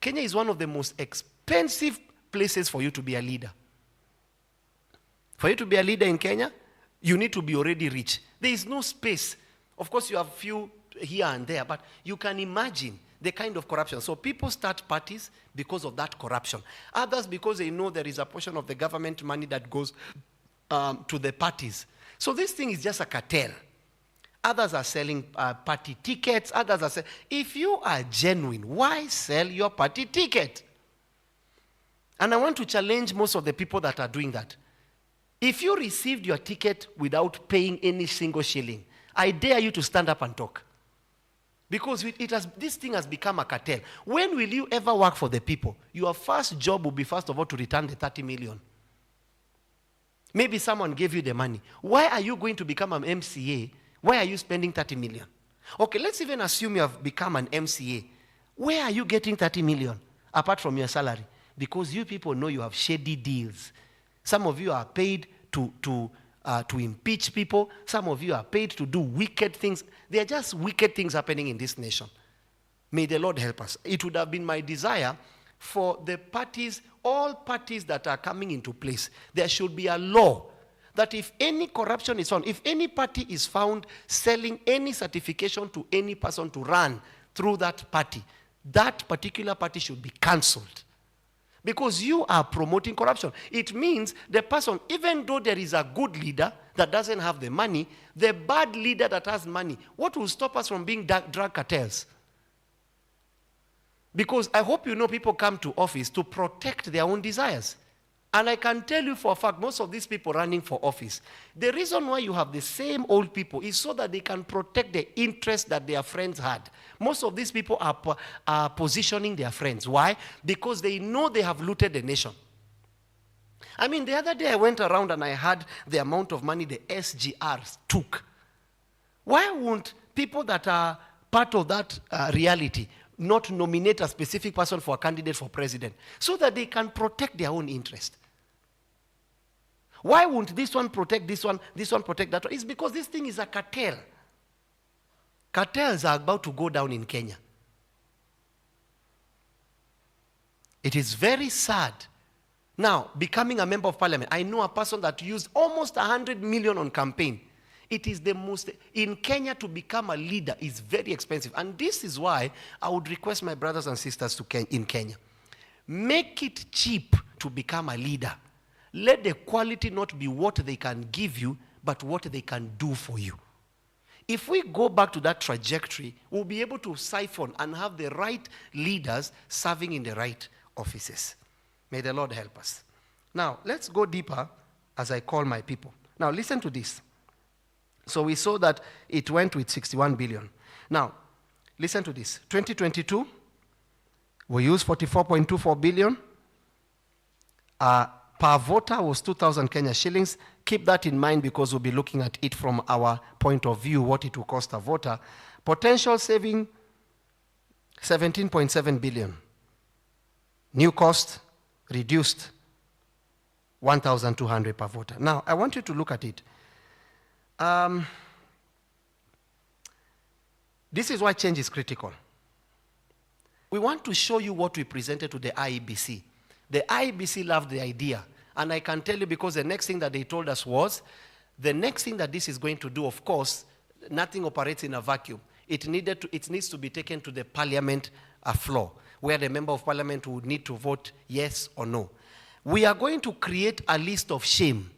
Kenya is one of the most expensive places for you to be a leader. For you to be a leader in Kenya, you need to be already rich. There is no space. Of course, you have few here and there, but you can imagine the kind of corruption. So people start parties because of that corruption. Others because they know there is a portion of the government money that goes to the parties. So this thing is just a cartel. Others are selling party tickets. Others are saying, if you are genuine, why sell your party ticket? And I want to challenge most of the people that are doing that. If you received your ticket without paying any single shilling, I dare you to stand up and talk. Because this thing has become a cartel. When will you ever work for the people? Your first job will be, first of all, to return the 30 million. Maybe someone gave you the money. Why are you going to become an MCA? Why are you spending 30 million? Okay, let's even assume you have become an MCA. Where are you getting 30 million apart from your salary? Because you people know you have shady deals. Some of you are paid to impeach people. Some of you are paid to do wicked things. There are just wicked things happening in this nation. May the Lord help us. It would have been my desire for the parties, all parties that are coming into place, there should be a law that if any corruption is found, if any party is found selling any certification to any person to run through that party, that particular party should be cancelled. Because you are promoting corruption. It means the person, even though there is a good leader that doesn't have the money, the bad leader that has money, what will stop us from being drug cartels? Because I hope you know people come to office to protect their own desires. And I can tell you for a fact, most of these people running for office, the reason why you have the same old people is so that they can protect the interest that their friends had. Most of these people are positioning their friends. Why? Because they know they have looted the nation. I mean, the other day I went around and I had the amount of money the SGRs took. Why won't people that are part of that reality not nominate a specific person for a candidate for president so that they can protect their own interest? Why won't this one protect this one protect that one? It's because this thing is a cartel. Cartels are about to go down in Kenya. It is very sad. Now, becoming a member of parliament, I know a person that used almost 100 million on campaign. It is the most, in Kenya to become a leader is very expensive. And this is why I would request my brothers and sisters in Kenya, make it cheap to become a leader. Let the quality not be what they can give you, but what they can do for you. If we go back to that trajectory, we'll be able to siphon and have the right leaders serving in the right offices. May the Lord help us. Now, let's go deeper as I call my people. Now, listen to this. So we saw that it went with 61 billion. Now, listen to this. 2022, we used 44.24 billion. Per voter was 2,000 Kenya shillings. Keep that in mind because we'll be looking at it from our point of view, what it will cost a voter. Potential saving, 17.7 billion. New cost, reduced, 1,200 per voter. Now, I want you to look at it. This is why change is critical. We want to show you what we presented to the IEBC. The IEBC loved the idea. And I can tell you because the next thing that they told us was, the next thing that this is going to do, of course, nothing operates in a vacuum. It needs to be taken to the parliament floor, where the member of parliament would need to vote yes or no. We are going to create a list of shame.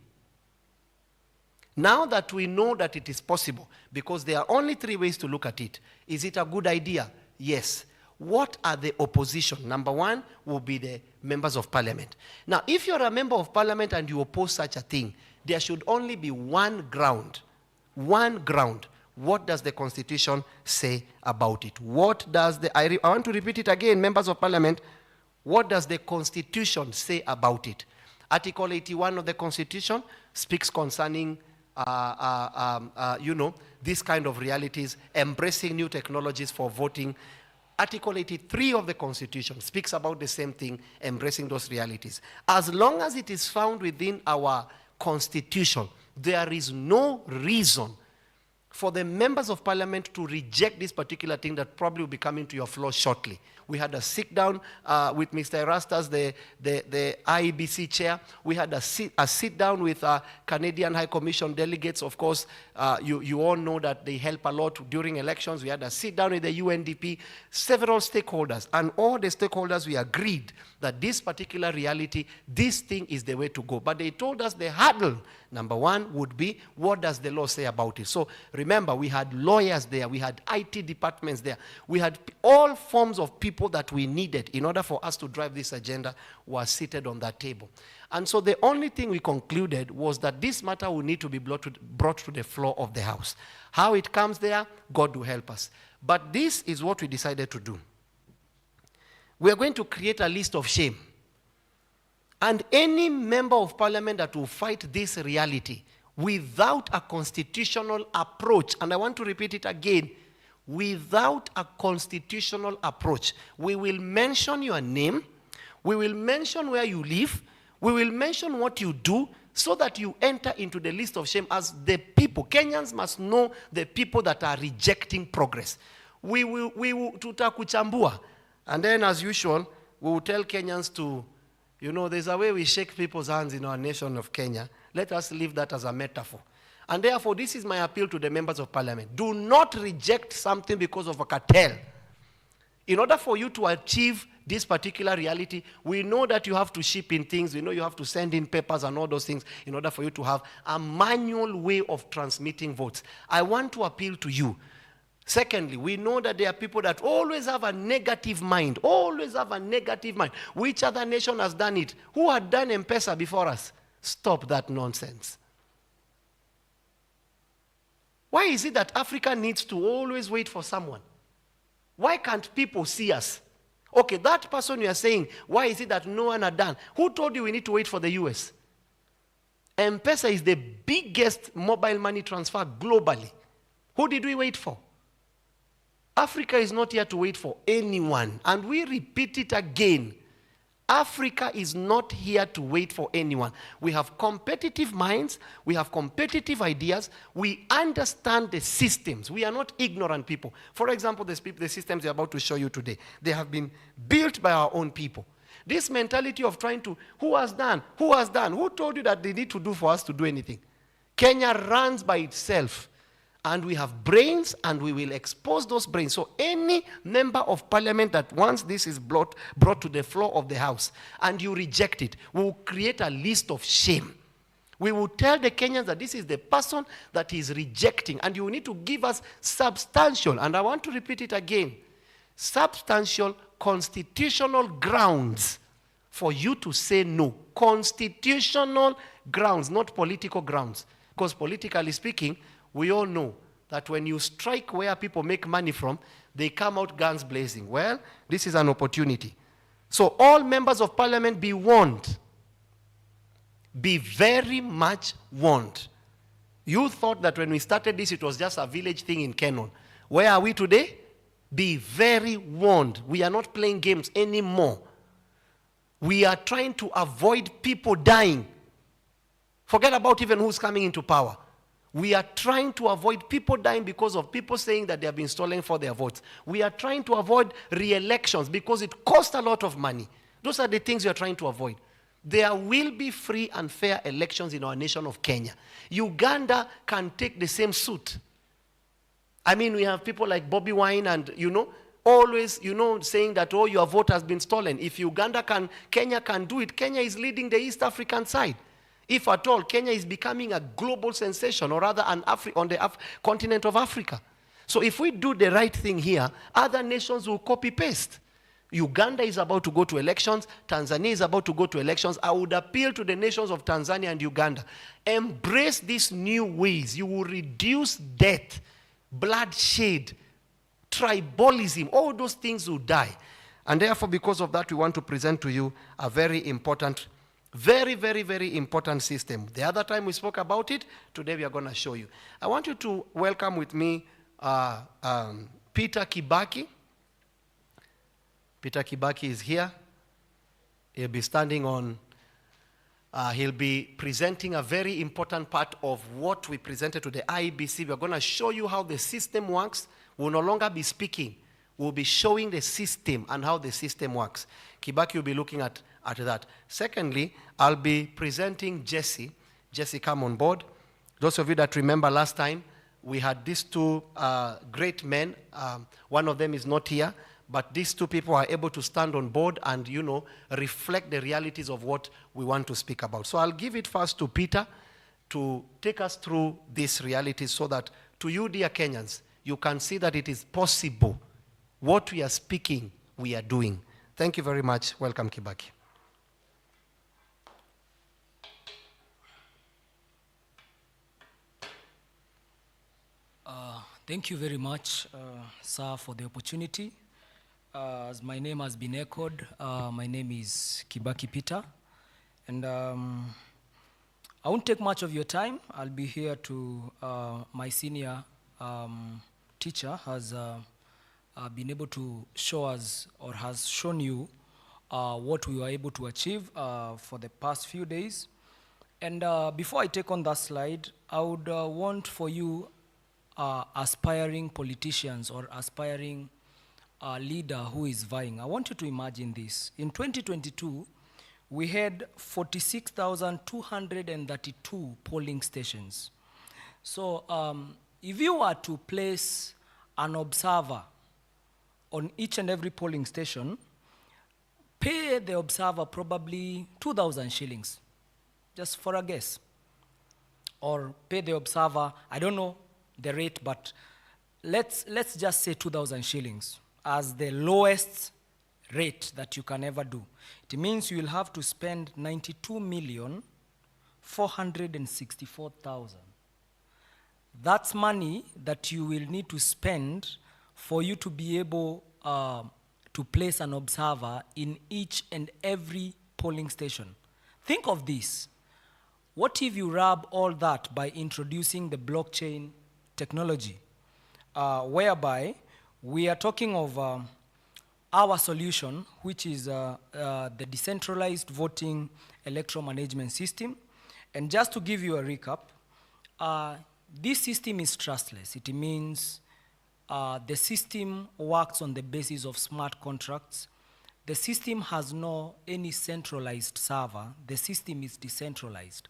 Now that we know that it is possible, because there are only three ways to look at it. Is it a good idea? Yes. What are the opposition? Number one will be the members of parliament. Now, if you're a member of parliament and you oppose such a thing, there should only be one ground. One ground. What does the Constitution say about it? What does I want to repeat it again, members of parliament. What does the Constitution say about it? Article 81 of the Constitution speaks concerning these kind of realities, embracing new technologies for voting. Article 83 of the Constitution speaks about the same thing, embracing those realities. As long as it is found within our Constitution, there is no reason for the members of parliament to reject this particular thing that probably will be coming to your floor shortly. We had a sit down with Mr. Erastus, the IEBC chair. We had a sit down with Canadian High Commission delegates. Of course, you all know that they help a lot during elections. We had a sit down with the UNDP, several stakeholders. And all the stakeholders, we agreed that this particular reality, this thing is the way to go. But they told us the hurdle, number one, would be, what does the law say about it? So remember, we had lawyers there, we had IT departments there, we had all forms of people that we needed in order for us to drive this agenda were seated on that table. And so the only thing we concluded was that this matter will need to be brought to the floor of the House. How it comes there, God will help us. But this is what we decided to do. We are going to create a list of shame. And any member of parliament that will fight this reality without a constitutional approach, and I want to repeat it again, without a constitutional approach, we will mention your name, we will mention where you live, we will mention what you do, so that you enter into the list of shame as the people. Kenyans must know the people that are rejecting progress. We will tutakuchambua. And then, as usual, we will tell Kenyans to, there's a way we shake people's hands in our nation of Kenya. Let us leave that as a metaphor. And therefore, this is my appeal to the members of parliament. Do not reject something because of a cartel. In order for you to achieve this particular reality, we know that you have to ship in things. We know you have to send in papers and all those things in order for you to have a manual way of transmitting votes. I want to appeal to you. Secondly, we know that there are people that always have a negative mind, always have a negative mind. Which other nation has done it? Who had done M-Pesa before us? Stop that nonsense. Why is it that Africa needs to always wait for someone? Why can't people see us? Okay, that person you are saying, why is it that no one had done? Who told you we need to wait for the US? M-Pesa is the biggest mobile money transfer globally. Who did we wait for? Africa is not here to wait for anyone. And we repeat it again. Africa is not here to wait for anyone. We have competitive minds. We have competitive ideas. We understand the systems. We are not ignorant people. For example, the systems we are about to show you today, they have been built by our own people. This mentality of trying to, who has done? Who has done? Who told you that they need to do for us to do anything? Kenya runs by itself. And we have brains, and we will expose those brains. So any member of parliament that once this is brought to the floor of the House, and you reject it, we will create a list of shame. We will tell the Kenyans that this is the person that is rejecting, and you need to give us substantial, and I want to repeat it again, substantial constitutional grounds for you to say no. Constitutional grounds, not political grounds. Because politically speaking, we all know that when you strike where people make money from, they come out guns blazing. Well, this is an opportunity. So all members of parliament be warned. Be very much warned. You thought that when we started this, it was just a village thing in Kenol. Where are we today? Be very warned. We are not playing games anymore. We are trying to avoid people dying. Forget about even who's coming into power. We are trying to avoid people dying because of people saying that they have been stolen for their votes. We are trying to avoid re-elections because it costs a lot of money. Those are the things we are trying to avoid. There will be free and fair elections in our nation of Kenya. Uganda can take the same suit. I mean, we have people like Bobby Wine and, always, saying that, oh, your vote has been stolen. If Kenya can do it. Kenya is leading the East African side. If at all, Kenya is becoming a global sensation, or rather on the continent of Africa. So if we do the right thing here, other nations will copy-paste. Uganda is about to go to elections. Tanzania is about to go to elections. I would appeal to the nations of Tanzania and Uganda. Embrace these new ways. You will reduce death, bloodshed, tribalism. All those things will die. And therefore, because of that, we want to present to you a very important, very, very, very important system. The other time we spoke about it, today we are going to show you. I want you to welcome with me Peter Kibaki. Peter Kibaki is here. He'll be standing on, he'll be presenting a very important part of what we presented to the IEBC. We're going to show you how the system works. We'll no longer be speaking. We'll be showing the system and how the system works. Kibaki will be looking at that. Secondly, I'll be presenting Jesse. Jesse, come on board. Those of you that remember last time, we had these two great men. One of them is not here, but these two people are able to stand on board and, reflect the realities of what we want to speak about. So I'll give it first to Peter to take us through these realities so that to you, dear Kenyans, you can see that it is possible. What we are speaking, we are doing. Thank you very much. Welcome, Kibaki. Thank you very much, sir, for the opportunity. As my name has been echoed, my name is Kibaki Peter. And I won't take much of your time. I'll be here to, my senior teacher has been able to show us or has shown you what we were able to achieve for the past few days. And before I take on that slide, I would want for you aspiring politicians or aspiring leader who is vying. I want you to imagine this. In 2022, we had 46,232 polling stations. So if you were to place an observer on each and every polling station, pay the observer probably 2,000 shillings, just for a guess. Or pay the observer, I don't know the rate, but let's just say 2,000 shillings as the lowest rate that you can ever do. It means you will have to spend 92,464,000. That's money that you will need to spend for you to be able to place an observer in each and every polling station. Think of this. What if you rub all that by introducing the blockchain technology, whereby we are talking of our solution, which is the decentralized voting electoral management system. And just to give you a recap, this system is trustless. It means the system works on the basis of smart contracts. The system has no any centralized server. The system is decentralized.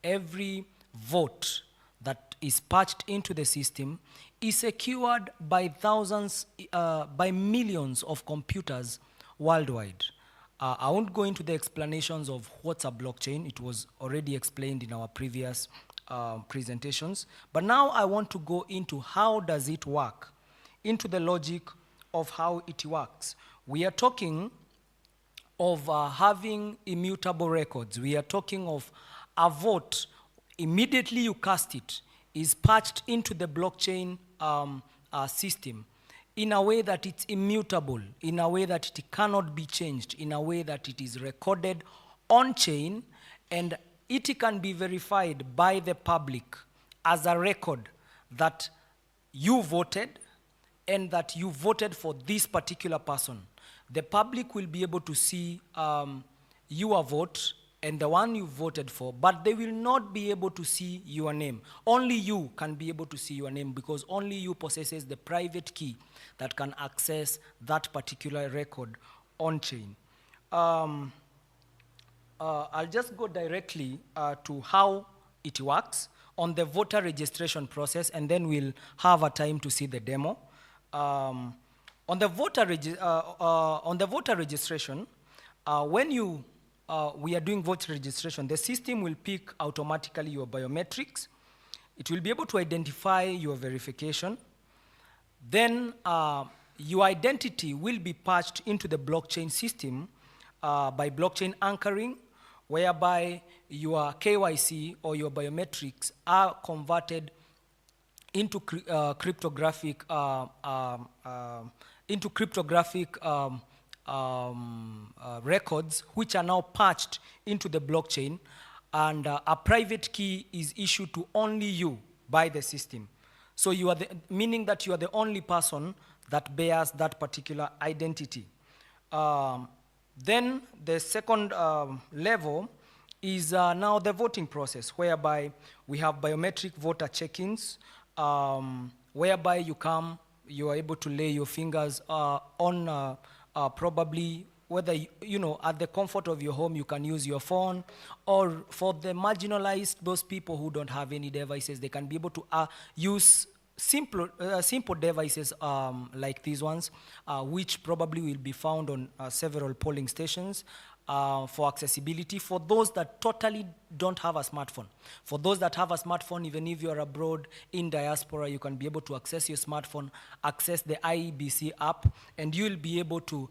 Every vote that is patched into the system is secured by thousands, by millions of computers worldwide. I won't go into the explanations of what's a blockchain. It was already explained in our previous presentations. But now I want to go into how does it work, into the logic of how it works. We are talking of having immutable records. We are talking of a vote. Immediately you cast it, is patched into the blockchain system in a way that it's immutable, in a way that it cannot be changed, in a way that it is recorded on-chain, and it can be verified by the public as a record that you voted and that you voted for this particular person. The public will be able to see your vote and the one you voted for, but they will not be able to see your name. Only you can be able to see your name because only you possesses the private key that can access that particular record on-chain. I'll just go directly to how it works on the voter registration process, and then we'll have a time to see the demo. On the voter registration, when we are doing voter registration, the system will pick automatically your biometrics. It will be able to identify your verification. Then your identity will be patched into the blockchain system by blockchain anchoring, whereby your KYC or your biometrics are converted into cryptographic records, which are now patched into the blockchain, and a private key is issued to only you by the system. So you are meaning that you are the only person that bears that particular identity. Then the second level is now the voting process, whereby we have biometric voter check-ins, whereby you come you are able to lay your fingers on probably whether you know, at the comfort of your home you can use your phone, or for the marginalized, those people who don't have any devices, they can be able to use simple devices like these ones, which probably will be found on several polling stations for accessibility for those that totally don't have a smartphone. For those that have a smartphone, even if you're abroad in diaspora, you can be able to access your smartphone, access the IEBC app, and you'll be able to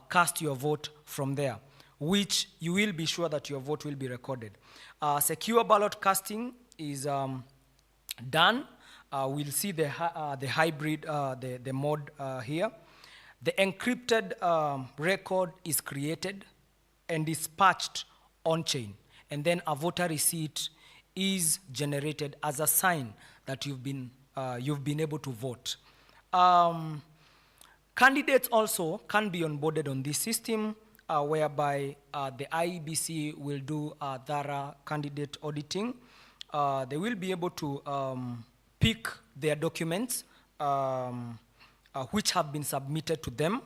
cast your vote from there, which you will be sure that your vote will be recorded. Secure ballot casting is done. We'll see the hybrid, the mode here. The encrypted record is created and dispatched on-chain. And then a voter receipt is generated as a sign that you've been able to vote. Candidates also can be onboarded on this system, whereby the IEBC will do thorough candidate auditing. They will be able to pick their documents which have been submitted to them.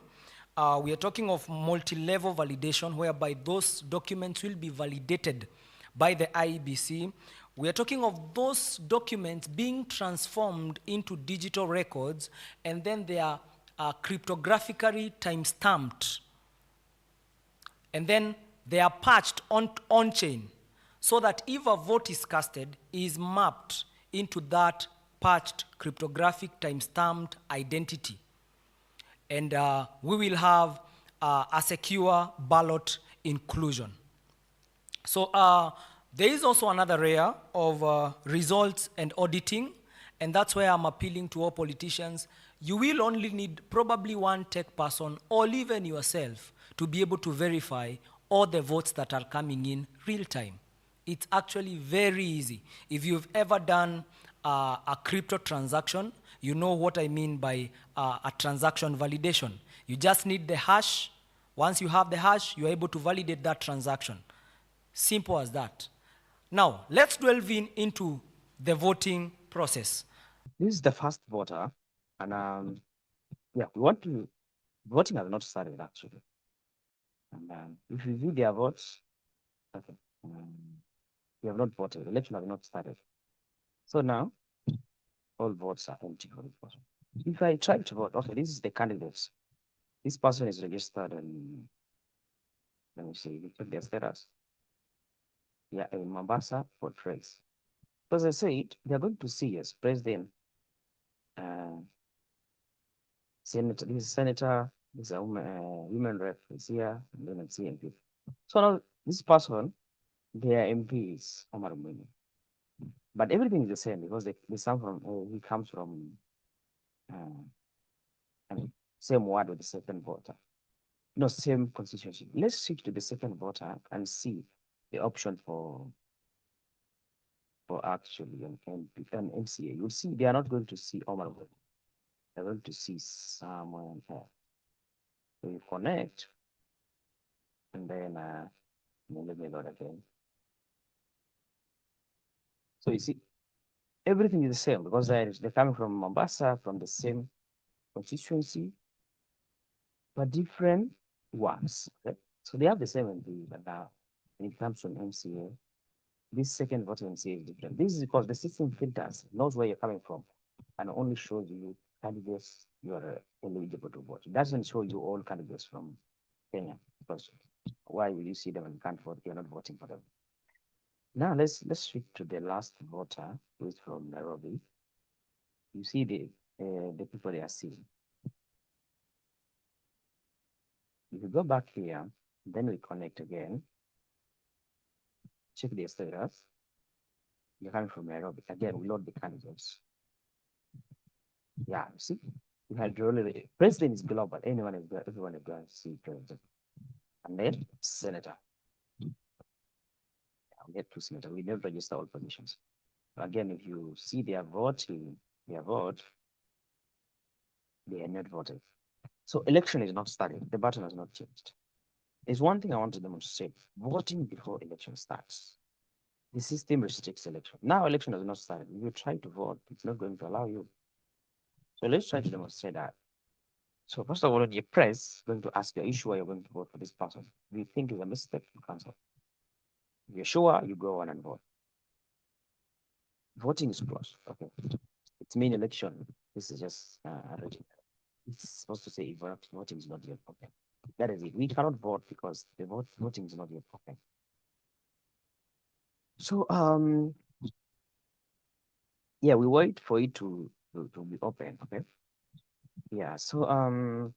We are talking of multi-level validation, whereby those documents will be validated by the IEBC. We are talking of those documents being transformed into digital records, and then they are cryptographically time-stamped. And then they are patched on-chain, so that if a vote is casted, it is mapped into that patched cryptographic time-stamped identity. And we will have a secure ballot inclusion. So there is also another area of results and auditing, and that's where I'm appealing to all politicians. You will only need probably one tech person, or even yourself, to be able to verify all the votes that are coming in real time. It's actually very easy. If you've ever done a crypto transaction, you know what I mean by a transaction validation. You just need the hash. Once you have the hash, you're able to validate that transaction. Simple as that. Now, let's delve into the voting process. This is the first voter, and yeah, we want to. Voting has not started actually, and if you view their votes, okay, we have not voted. Election has not started, so now all votes are empty for this person. If I try to vote, okay, this is the candidates. This person is registered, and let me see, we check their status. Yeah, in Mombasa for trace. So as I said, they are going to see us, president, senator. This is senator. This is a women rep is here, and then it's CMP. So now this person, their MP is Omar Mwini. But everything is the same because they come from, he comes from, I mean, same ward with the second voter. No, same constituency. Let's switch to the second voter and see the option for actually an MCA. You'll see they are not going to see Omar Mwini. They're going to see someone else. So you connect, and then let me load again. So you see, everything is the same because they're coming from Mombasa, from the same constituency, but different ones. Okay? So they have the same MP, but now when it comes to an MCA, this second voter MCA is different. This is because the system filters, knows where you're coming from, and only shows you candidates you are eligible to vote. It doesn't show you all candidates from Kenya. Because why will you see them and you can't vote? You're not voting for them. Now let's switch to the last voter, who is from Nairobi. You see the people they are seeing. If you go back here, then we connect again. Check the status. You're coming from Nairobi. Again, we load the candidates. Yeah, see, we had really president is global. Everyone is going to see president, and then senator. Yeah, we get two senators. We never register all positions. Again, if you see their vote, they are not voted. So election is not started. The button has not changed. There's one thing I want to demonstrate. Voting before election starts. The system restricts election. Now election has not started. If you try to vote, it's not going to allow you. So let's try to demonstrate that. So first of all, when you press, going to ask you, are you sure you're going to vote for this person? If you think it's a mistake, you cancel. If you're sure, you go on and vote. Voting is closed. Okay. It's mean election. This is just written. It's supposed to say voting is not yet open. That is it. We cannot vote because the voting is not yet open. So yeah, we wait for it to be open. Okay. Yeah. So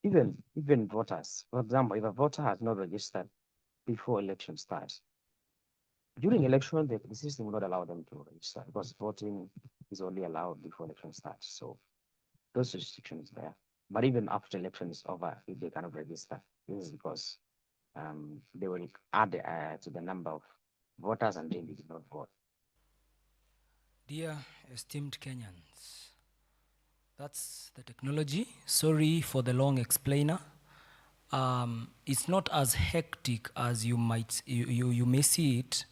even voters, for example, if a voter has not registered before election starts, during election, the system will not allow them to register because voting is only allowed before election starts. So those restrictions there. But even after election is over, if they cannot register, this is because they will add to the number of voters and then they did not vote. Dear esteemed Kenyans, that's the technology. Sorry for the long explainer. It's not as hectic as you may see it.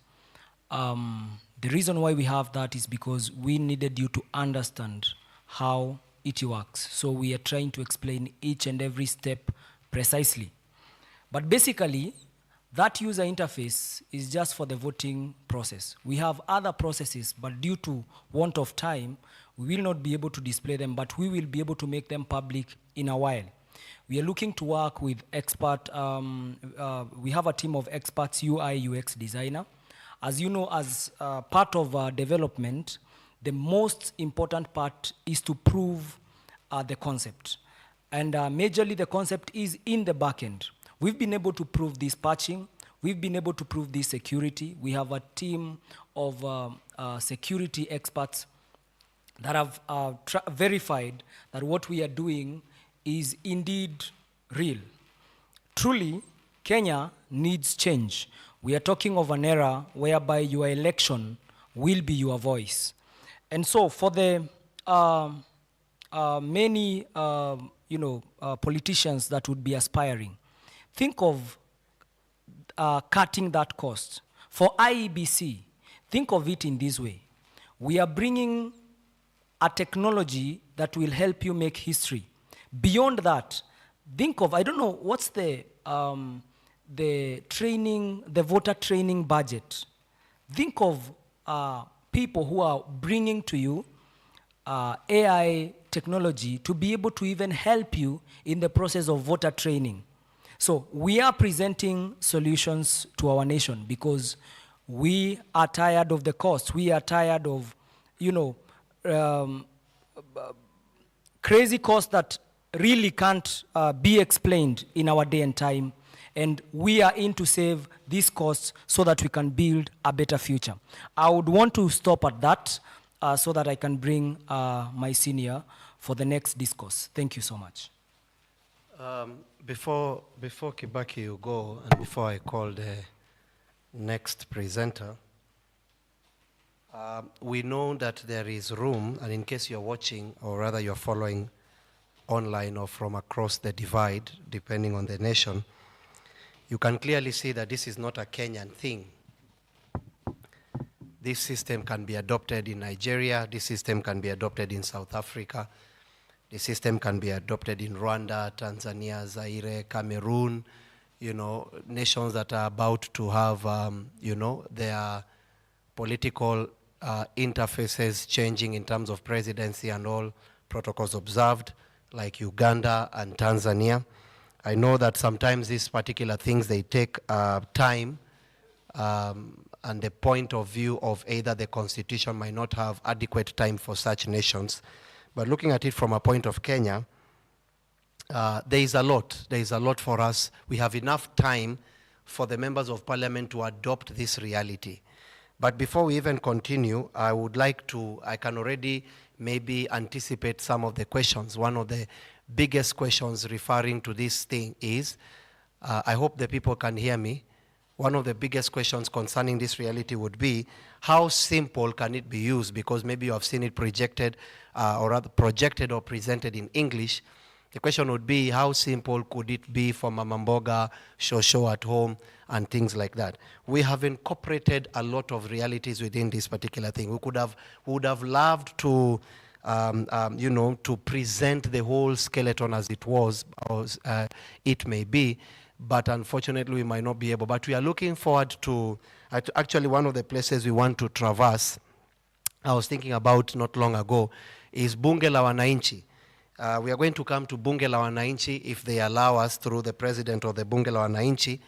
The reason why we have that is because we needed you to understand how it works. So we are trying to explain each and every step precisely. But basically, that user interface is just for the voting process. We have other processes, but due to want of time, we will not be able to display them, but we will be able to make them public in a while. We are looking to work with expert, we have a team of experts, UI, UX designer. As you know, as part of development, the most important part is to prove the concept. And majorly the concept is in the backend. We've been able to prove this patching. We've been able to prove this security. We have a team of security experts that have verified that what we are doing is indeed real. Truly, Kenya needs change. We are talking of an era whereby your election will be your voice. And so for the many politicians that would be aspiring, think of cutting that cost. For IEBC, think of it in this way. We are bringing a technology that will help you make history. Beyond that, think of, I don't know, what's the voter training budget. Think of people who are bringing to you AI technology to be able to even help you in the process of voter training. So we are presenting solutions to our nation because we are tired of the cost. We are tired of, crazy costs that really can't be explained in our day and time. And we are in to save these costs so that we can build a better future. I would want to stop at that so that I can bring my senior for the next discourse. Thank you so much. Before Kibaki you go, and before I call the next presenter, we know that there is room, and in case you're watching, or rather you're following online or from across the divide, depending on the nation, you can clearly see that this is not a Kenyan thing. This system can be adopted in Nigeria, this system can be adopted in South Africa, the system can be adopted in Rwanda, Tanzania, Zaire, Cameroon, nations that are about to have, their political interfaces changing in terms of presidency and all protocols observed, like Uganda and Tanzania. I know that sometimes these particular things, they take time, and the point of view of either the constitution might not have adequate time for such nations. But looking at it from a point of Kenya, there is a lot for us. We have enough time for the members of parliament to adopt this reality. But before we even continue, I can already maybe anticipate some of the questions. One of the biggest questions referring to this thing is, I hope the people can hear me. One of the biggest questions concerning this reality would be, how simple can it be used? Because maybe you have seen it projected or presented in English. The question would be, how simple could it be for Mama Mboga, Shosho at home, and things like that? We have incorporated a lot of realities within this particular thing. We would have loved to to present the whole skeleton as it was, or it may be, but unfortunately we might not be able. But we are looking forward to, actually one of the places we want to traverse, I was thinking about not long ago, is Bunge la Wananchi. We are going to come to Bunge la Wananchi if they allow us through the president of the Bunge la Wananchi.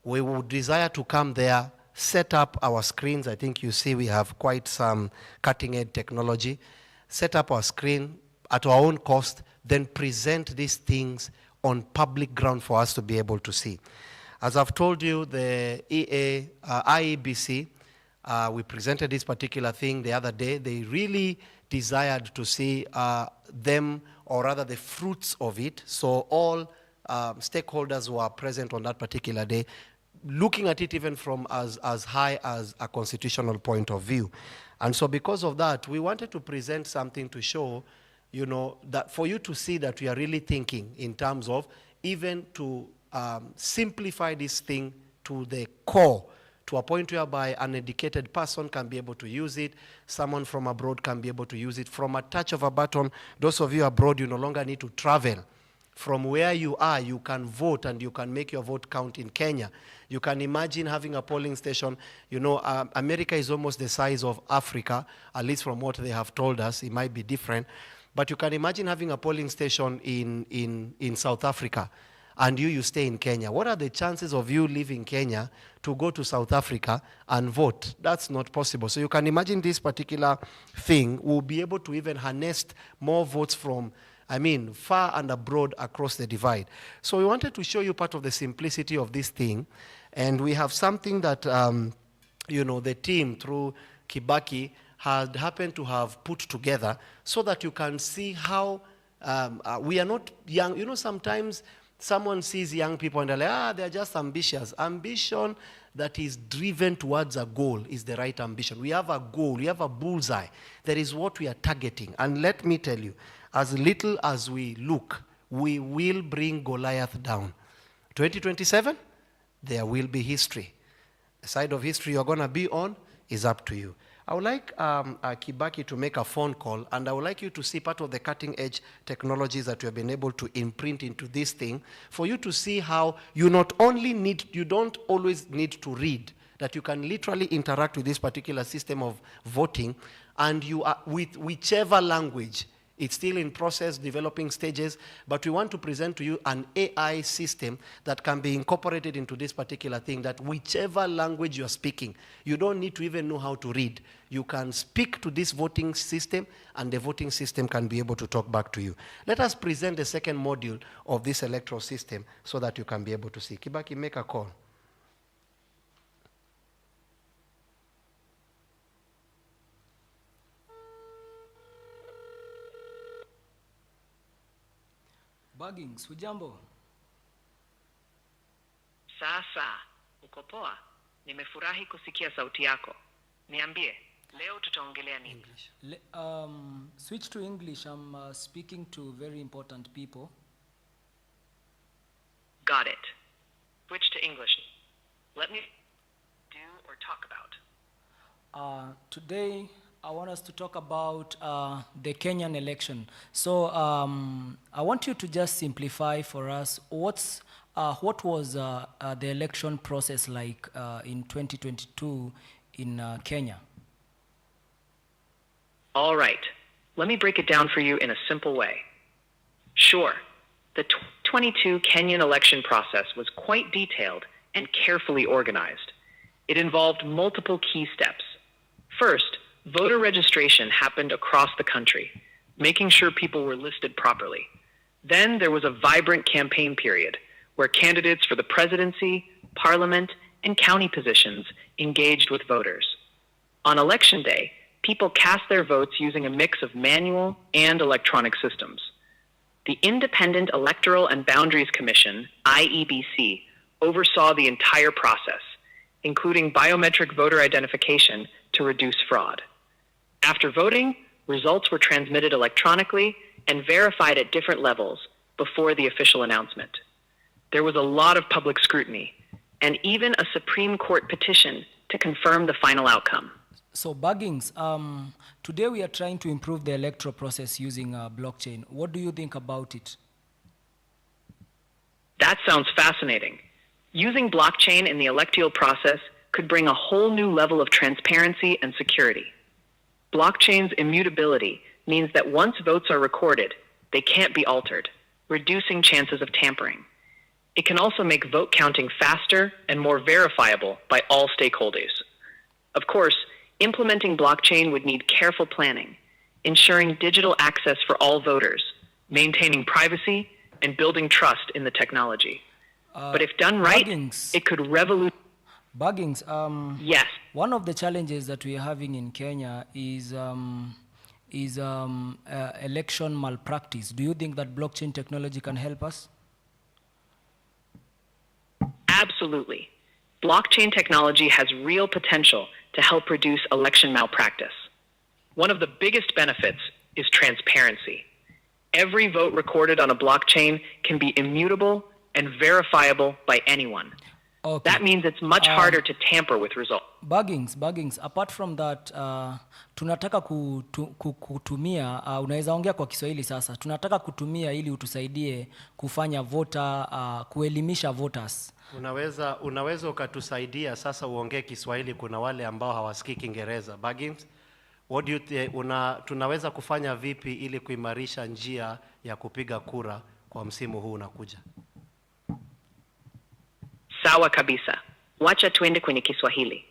We would desire to come there, set up our screens. I think you see we have quite some cutting edge technology. Set up our screen at our own cost, then present these things on public ground for us to be able to see. As I've told you, the IEBC, we presented this particular thing the other day. They really desired to see them, or rather the fruits of it. So all stakeholders who are present on that particular day, looking at it even from as high as a constitutional point of view. And so because of that, we wanted to present something to show, that for you to see that we are really thinking in terms of even to simplify this thing to the core, to a point whereby an educated person can be able to use it, someone from abroad can be able to use it. From a touch of a button, those of you abroad, you no longer need to travel. From where you are, you can vote, and you can make your vote count in Kenya. You can imagine having a polling station. America is almost the size of Africa, at least from what they have told us. It might be different. But you can imagine having a polling station in South Africa, and you stay in Kenya. What are the chances of you leaving Kenya to go to South Africa and vote? That's not possible. So you can imagine this particular thing will be able to even harness more votes from, far and abroad across the divide. So we wanted to show you part of the simplicity of this thing. And we have something that, the team through Kibaki had happened to have put together so that you can see how we are not young. Sometimes someone sees young people and they're like, they're just ambitious. Ambition that is driven towards a goal is the right ambition. We have a goal, we have a bullseye. That is what we are targeting. And let me tell you, as little as we look, we will bring Goliath down. 2027, there will be history. The side of history you're going to be on is up to you. I would like Kibaki to make a phone call, and I would like you to see part of the cutting-edge technologies that we have been able to imprint into this thing, for you to see how you don't always need to read, that you can literally interact with this particular system of voting, and you are with whichever language. It's still in process, developing stages, but we want to present to you an AI system that can be incorporated into this particular thing, that whichever language you're speaking, you don't need to even know how to read. You can speak to this voting system, and the voting system can be able to talk back to you. Let us present the second module of this electoral system so that you can be able to see. Kibaki, make a call. Buggings, hujambo? Sasa, uko poa? Nimefurahi kusikia sauti yako. Niambie, leo tutaongelea nini? Switch to English. I'm speaking to very important people. Got it. Switch to English. Let me do or talk about. Today, I want us to talk about the Kenyan election. So I want you to just simplify for us what was the election process like in 2022 in Kenya. All right. Let me break it down for you in a simple way. Sure, the 2022 Kenyan election process was quite detailed and carefully organized. It involved multiple key steps. First, voter registration happened across the country, making sure people were listed properly. Then there was a vibrant campaign period where candidates for the presidency, parliament, and county positions engaged with voters. On election day, people cast their votes using a mix of manual and electronic systems. The Independent Electoral and Boundaries Commission, IEBC, oversaw the entire process, including biometric voter identification to reduce fraud. After voting, results were transmitted electronically and verified at different levels before the official announcement. There was a lot of public scrutiny and even a Supreme Court petition to confirm the final outcome. So Buggings, today we are trying to improve the electoral process using blockchain. What do you think about it? That sounds fascinating. Using blockchain in the electoral process could bring a whole new level of transparency and security. Blockchain's immutability means that once votes are recorded, they can't be altered, reducing chances of tampering. It can also make vote counting faster and more verifiable by all stakeholders. Of course, implementing blockchain would need careful planning, ensuring digital access for all voters, maintaining privacy, and building trust in the technology. But if done right, Buggings. it could revolutionize. Buggings, Yes. one of the challenges that we are having in Kenya is election malpractice. Do you think that blockchain technology can help us? Absolutely. Blockchain technology has real potential to help reduce election malpractice. One of the biggest benefits is transparency. Every vote recorded on a blockchain can be immutable and verifiable by anyone. Okay. That means it's much harder to tamper with results. Buggings, apart from that, tunataka kutumia, unaweza ongea kwa Kiswahili sasa, tunataka kutumia ili utusaidie kufanya kuelimisha voters. Unaweza ukatusaidia sasa uongee Kiswahili, kuna wale ambao hawasikii Kiingereza. Buggings, what do you tunaweza kufanya vipi ili kuimarisha njia ya kupiga kura kwa msimu huu unakuja? Sawa kabisa. Wacha tuende kwenye Kiswahili.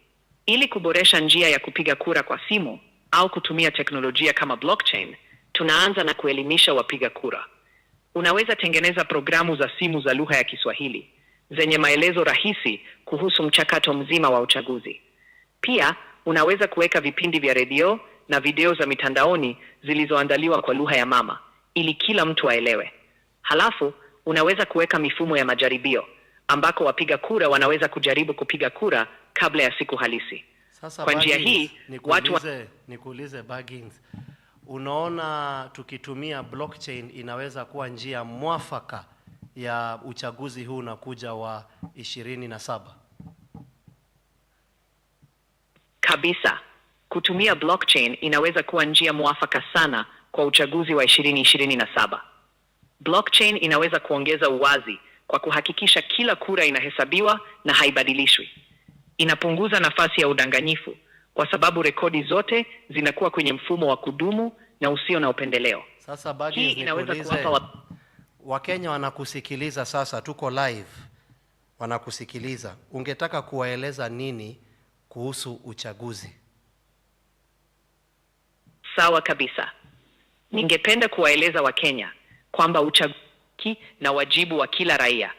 Ili kuboresha njia ya kupiga kura kwa simu au kutumia teknolojia kama blockchain, tunaanza na kuelimisha wapiga kura. Unaweza tengeneza programu za simu za lugha ya Kiswahili zenye maelezo rahisi kuhusu mchakato mzima wa uchaguzi. Pia, unaweza kuweka vipindi vya redio na video za mitandaoni zilizoandaliwa kwa lugha ya mama ili kila mtu aelewe. Halafu, unaweza kuweka mifumo ya majaribio ambako wapiga kura wanaweza kujaribu kupiga kura kabla ya siku halisi. Sasa kwa njia hii, nikuulize Buggings, unaona tukitumia blockchain inaweza kuwa njia mwafaka ya uchaguzi huu unakuja wa 27? Kabisa. Kutumia blockchain inaweza kuwa njia mwafaka sana kwa uchaguzi wa 2027. Blockchain inaweza kuongeza uwazi kwa kuhakikisha kila kura inahesabiwa na haibadilishwi. Inapunguza nafasi ya udanganyifu kwa sababu rekodi zote zinakuwa kwenye mfumo wa kudumu na usio na upendeleo. Sasa Buggings, nikuulize, Wakenya wanakusikiliza sasa, tuko live, wanakusikiliza. Ungetaka kuwaeleza nini kuhusu uchaguzi? Sawa kabisa. Ningependa kuwaeleza Wakenya kwamba uchaguzi na wajibu wa kila raia.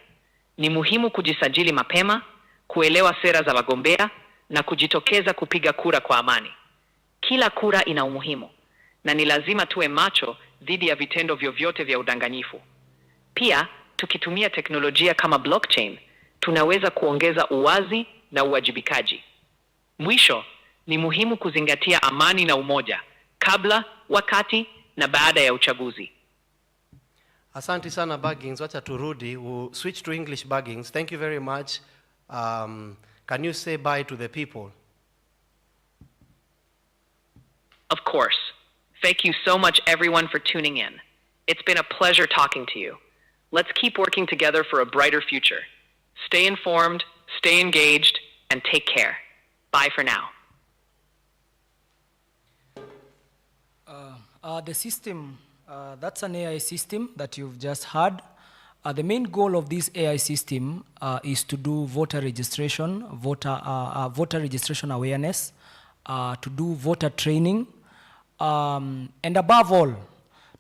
Ni muhimu kujisajili mapema, kuelewa sera za wagombea na kujitokeza kupiga kura kwa amani. Kila kura ina umuhimu na ni lazima tuwe macho dhidi ya vitendo vyovyote vya udanganyifu. Pia, tukitumia teknolojia kama blockchain, tunaweza kuongeza uwazi na uwajibikaji. Mwisho, ni muhimu kuzingatia amani na umoja kabla, wakati na baada ya uchaguzi. Asante sana Buggings, wacha turudi. We'll switch to English. Buggings, thank you very much. Can you say bye to the people? Of course. Thank you so much everyone for tuning in. It's been a pleasure talking to you. Let's keep working together for a brighter future. Stay informed, stay engaged, and take care. Bye for now. The system, that's an AI system that you've just heard. The main goal of this AI system is to do voter registration, voter registration awareness, to do voter training, and above all,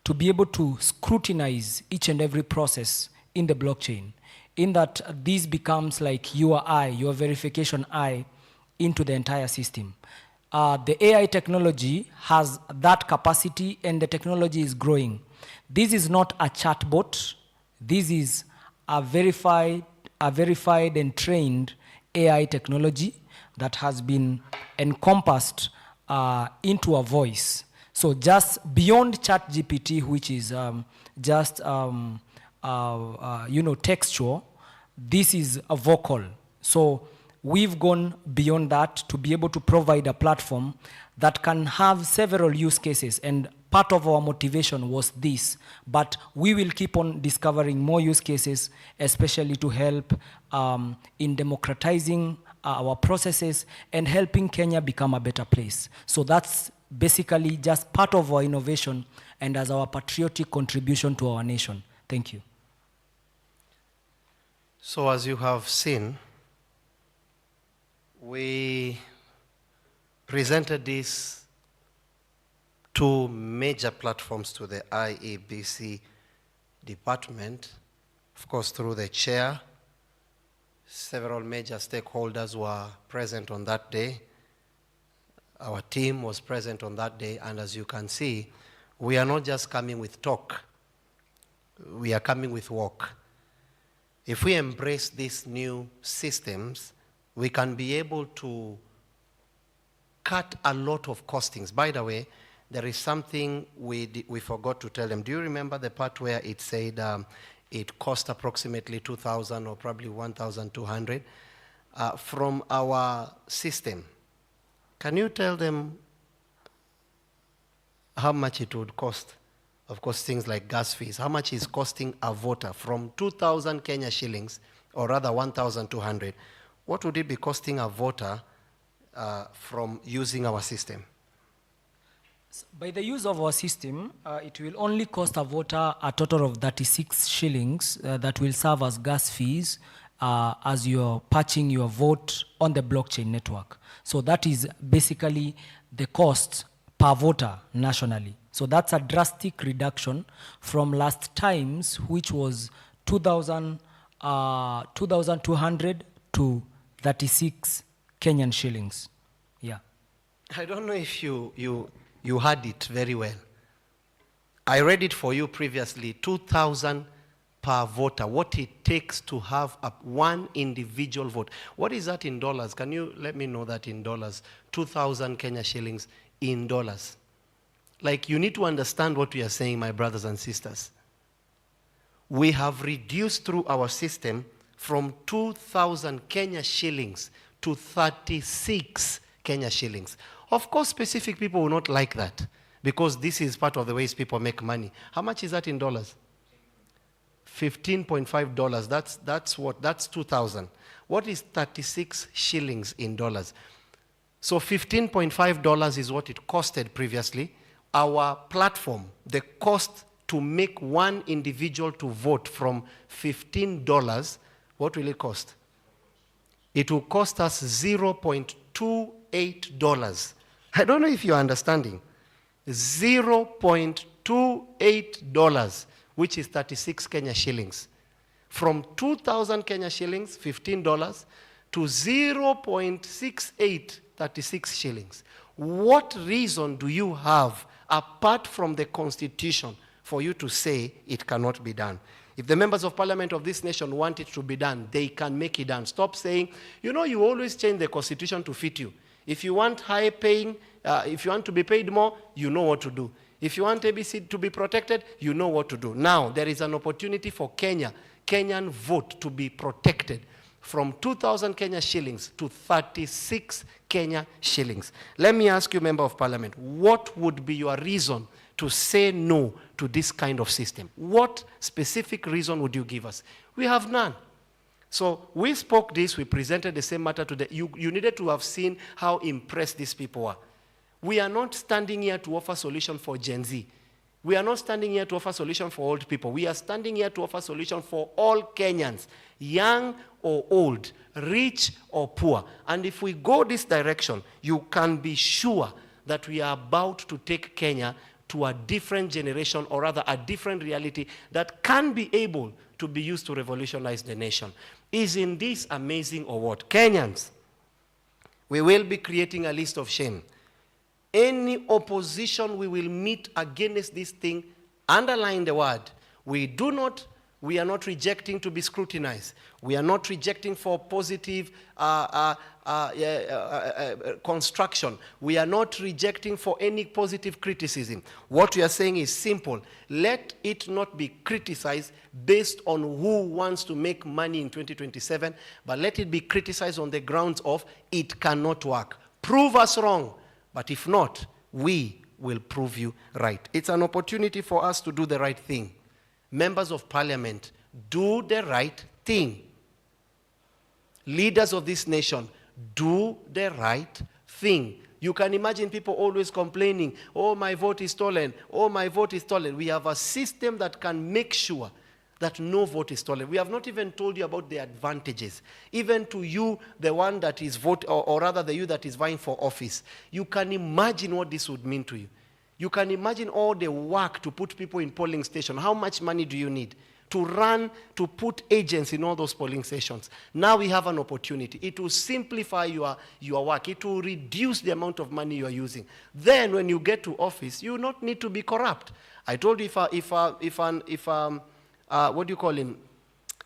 to be able to scrutinize each and every process in the blockchain, in that this becomes like your eye, your verification eye into the entire system. The AI technology has that capacity and the technology is growing. This is not a chatbot. This is a verified and trained AI technology that has been encompassed into a voice. So just beyond ChatGPT, which is just textual, this is a vocal. So we've gone beyond that to be able to provide a platform that can have several use cases, and part of our motivation was this, but we will keep on discovering more use cases, especially to help in democratizing our processes and helping Kenya become a better place. So that's basically just part of our innovation and as our patriotic contribution to our nation. Thank you. So as you have seen, we presented these two major platforms to the IEBC department, of course through the chair. Several major stakeholders were present on that day. Our team was present on that day, and as you can see, we are not just coming with talk, we are coming with work. If we embrace these new systems, we can be able to cut a lot of costings. By the way, there is something we forgot to tell them. Do you remember the part where it said it cost approximately 2,000 or probably 1,200 from our system? Can you tell them how much it would cost? Of course, things like gas fees. How much is costing a voter from 2,000 Kenya shillings, or rather 1,200? What would it be costing a voter from using our system? By the use of our system, it will only cost a voter a total of 36 shillings that will serve as gas fees as you're patching your vote on the blockchain network. So that is basically the cost per voter nationally. So that's a drastic reduction from last times, which was 2,200 to 36 Kenyan shillings. Yeah. I don't know if you heard it very well. I read it for you previously, 2,000 per voter, what it takes to have one individual vote. What is that in dollars? Can you let me know that in dollars? 2,000 Kenya shillings in dollars. Like, you need to understand what we are saying, my brothers and sisters. We have reduced through our system from 2,000 Kenya shillings to 36 Kenya shillings. Of course, specific people will not like that, because this is part of the ways people make money. How much is that in dollars? $15.5. That's 2,000. What is 36 shillings in dollars? So $15.5 is what it costed previously. Our platform, the cost to make one individual to vote from $15, what will it cost? It will cost us $0.28. I don't know if you're understanding. $0.28, which is 36 Kenya shillings. From 2,000 Kenya shillings, $15, to 0.68, 36 shillings. What reason do you have, apart from the Constitution, for you to say it cannot be done? If the members of parliament of this nation want it to be done, they can make it done. Stop saying, you know, you always change the Constitution to fit you. If you want high paying, if you want to be paid more, you know what to do. If you want ABC to be protected, you know what to do. Now, there is an opportunity for Kenyan vote to be protected from 2,000 Kenya shillings to 36 Kenya shillings. Let me ask you, Member of Parliament, what would be your reason to say no to this kind of system? What specific reason would you give us? We have none. So we spoke this, we presented the same matter to the, you needed to have seen how impressed these people were. We are not standing here to offer solution for Gen Z. We are not standing here to offer solution for old people. We are standing here to offer solution for all Kenyans, young or old, rich or poor. And if we go this direction, you can be sure that we are about to take Kenya to a different generation, or rather a different reality that can be able to be used to revolutionize the nation. Isn't this amazing or what? Kenyans, we will be creating a list of shame. Any opposition we will meet against this thing, underline the word, we do not We are not rejecting to be scrutinized. We are not rejecting for positive construction. We are not rejecting for any positive criticism. What we are saying is simple. Let it not be criticized based on who wants to make money in 2027, but let it be criticized on the grounds of it cannot work. Prove us wrong, but if not, we will prove you right. It's an opportunity for us to do the right thing. Members of Parliament, do the right thing. Leaders of this nation, do the right thing. You can imagine people always complaining, oh, my vote is stolen, oh, my vote is stolen. We have a system that can make sure that no vote is stolen. We have not even told you about the advantages. Even to you, the one that is voting, or rather the you that is vying for office, you can imagine what this would mean to you. You can imagine all the work to put people in polling stations. How much money do you need to run, to put agents in all those polling stations? Now we have an opportunity. It will simplify your work. It will reduce the amount of money you are using. Then when you get to office, you will not need to be corrupt. I told you if what do you call him?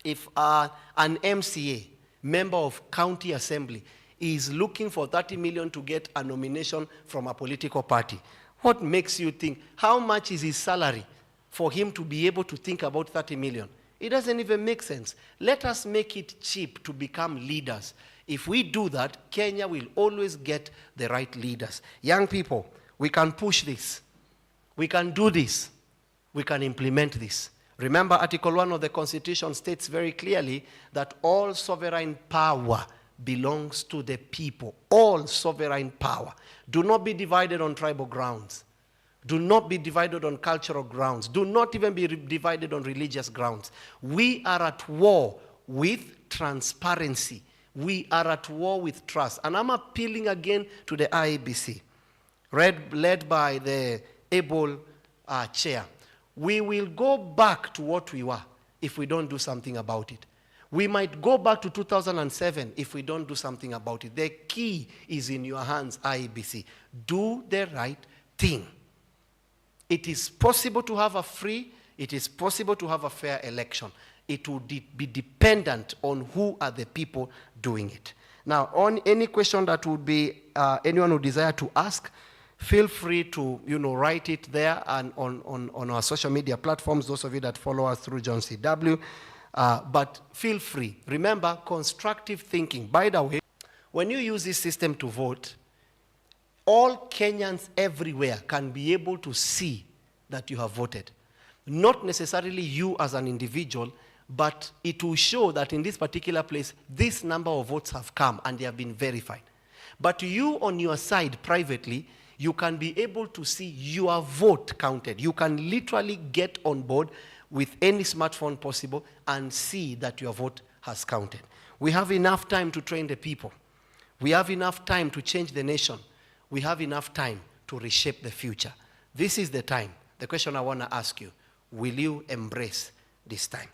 If an MCA, member of county assembly, is looking for 30 million to get a nomination from a political party, what makes you think, how much is his salary for him to be able to think about 30 million? It doesn't even make sense. Let us make it cheap to become leaders. If we do that, Kenya will always get the right leaders. Young people, we can push this. We can do this. We can implement this. Remember, Article 1 of the Constitution states very clearly that all sovereign power belongs to the people. All sovereign power. Do not be divided on tribal grounds. Do not be divided on cultural grounds. Do not even be divided on religious grounds. We are at war with transparency. We are at war with trust. And I'm appealing again to the IEBC, led by the able chair. We will go back to what we were if we don't do something about it. We might go back to 2007 if we don't do something about it. The key is in your hands, IEBC. Do the right thing. It is possible to have a free, it is possible to have a fair election. It will be dependent on who are the people doing it. Now, on any question that would be anyone who desire to ask, feel free to write it there and on our social media platforms, those of you that follow us through John CW. But feel free. Remember, constructive thinking. By the way, when you use this system to vote, all Kenyans everywhere can be able to see that you have voted. Not necessarily you as an individual, but it will show that in this particular place, this number of votes have come and they have been verified. But you on your side privately, you can be able to see your vote counted. You can literally get on board with any smartphone possible and see that your vote has counted. We have enough time to train the people. We have enough time to change the nation. We have enough time to reshape the future. This is the time. The question I want to ask you, will you embrace this time?